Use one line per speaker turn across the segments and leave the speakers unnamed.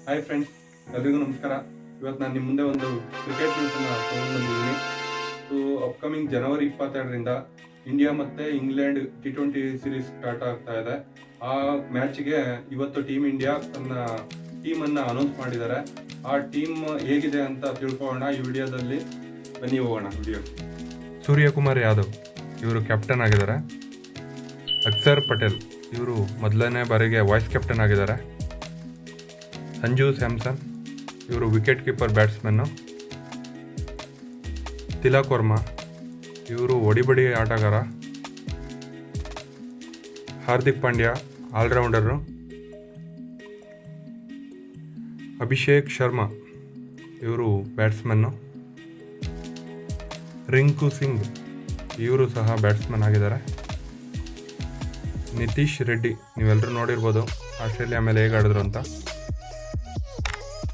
Hi friends, ಎಲ್ರಿಗೂ ನಮಸ್ಕಾರ. ಇವತ್ತು ನಾನು ನಿಮ್ಮ ಮುಂದೆ ಒಂದು ಕ್ರಿಕೆಟ್ ನ್ಯೂಸನ್ನು ತೊಗೊಂಡು ಬಂದಿದ್ದೀನಿ. ಸೊ ಅಪ್ಕಮಿಂಗ್ ಜನವರಿ 22ರಿಂದ ಇಂಡಿಯಾ ಮತ್ತು ಇಂಗ್ಲೆಂಡ್ T20 ಸೀರೀಸ್ ಸ್ಟಾರ್ಟ್ ಆಗ್ತಾ ಇದೆ. ಆ ಮ್ಯಾಚ್ಗೆ ಇವತ್ತು ಟೀಮ್ ಇಂಡಿಯಾ ತನ್ನ ಟೀಮನ್ನು ಅನೌನ್ಸ್ ಮಾಡಿದ್ದಾರೆ. ಆ ಟೀಮ್ ಹೇಗಿದೆ ಅಂತ ತಿಳ್ಕೊಳ್ಳೋಣ ಈ ವಿಡಿಯೋದಲ್ಲಿ. ಬನ್ನಿ ಹೋಗೋಣ ವಿಡಿಯೋ.
ಸೂರ್ಯಕುಮಾರ್ ಯಾದವ್ ಇವರು ಕ್ಯಾಪ್ಟನ್ ಆಗಿದ್ದಾರೆ. ಅಕ್ಷರ್ ಪಟೇಲ್ ಇವರು ಮೊದಲನೇ ಬಾರಿಗೆ ವೈಸ್ ಕ್ಯಾಪ್ಟನ್ ಆಗಿದ್ದಾರೆ. ಸಂಜು ಸ್ಯಾಮ್ಸನ್ ಇವರು wicket keeper batsman. Tilak Verma ಇವರು ಒಡಿಬಡಿ ಆಟಗಾರ. ಹಾರ್ದಿಕ್ ಪಾಂಡ್ಯ ಆಲ್ರೌಂಡರು. ಅಭಿಷೇಕ್ ಶರ್ಮಾ ಇವರು ಬ್ಯಾಟ್ಸ್ಮನ್ನು. ರಿಂಕು ಸಿಂಗ್ ಇವರು ಸಹ ಬ್ಯಾಟ್ಸ್ಮನ್ ಆಗಿದ್ದಾರೆ. ನಿತೀಶ್ ರೆಡ್ಡಿ ನೀವೆಲ್ಲರೂ ನೋಡಿರ್ಬೋದು ಆಸ್ಟ್ರೇಲಿಯಾ ಮೇಲೆ ಹೇಗೆ ಆಡಿದ್ರು ಅಂತ.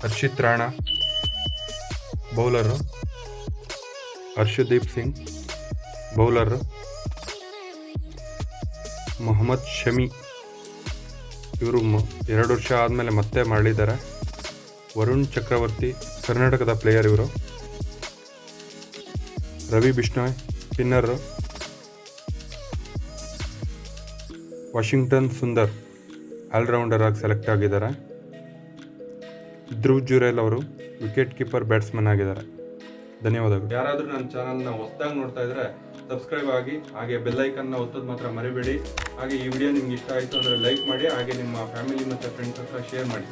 ಹರ್ಷಿತ್ ರಾಣಾ ಬೌಲರು. ಹರ್ಷದೀಪ್ ಸಿಂಗ್ ಬೌಲರು. ಮೊಹಮ್ಮದ್ ಶಮಿ ಇವರು 2 ವರ್ಷ ಆದಮೇಲೆ ಮತ್ತೆ ಮಾಡಿದ್ದಾರೆ. ವರುಣ್ ಚಕ್ರವರ್ತಿ ಕರ್ನಾಟಕದ ಪ್ಲೇಯರ್ ಇವರು. Ravi Bishnoi spinner. Washington Sundar allrounder ಆಗಿ ಸೆಲೆಕ್ಟ್ ಆಗಿದ್ದಾರೆ. ಧ್ರುವ್ ಜುರೇಲ್ ಅವರು ವಿಕೆಟ್ ಕೀಪರ್ ಬ್ಯಾಟ್ಸ್ಮನ್ ಆಗಿದ್ದಾರೆ. ಧನ್ಯವಾದಗಳು.
ಯಾರಾದರೂ ನನ್ನ ಚಾನಲ್ನ ಹೊಸದಾಗಿ ನೋಡ್ತಾ ಇದ್ರೆ ಸಬ್ಸ್ಕ್ರೈಬ್ ಆಗಿ, ಹಾಗೆ ಬೆಲ್ಲೈಕನ್ನ ಒತ್ತೋದು ಮಾತ್ರ ಮರಿಬೇಡಿ. ಹಾಗೆ ಈ ವಿಡಿಯೋ ನಿಮ್ಗೆ ಇಷ್ಟ ಆಯಿತು ಅಂದರೆ ಲೈಕ್ ಮಾಡಿ, ಹಾಗೆ ನಿಮ್ಮ ಫ್ಯಾಮಿಲಿ ಮತ್ತು ಫ್ರೆಂಡ್ಸ್ ಹತ್ರ ಶೇರ್ ಮಾಡಿ.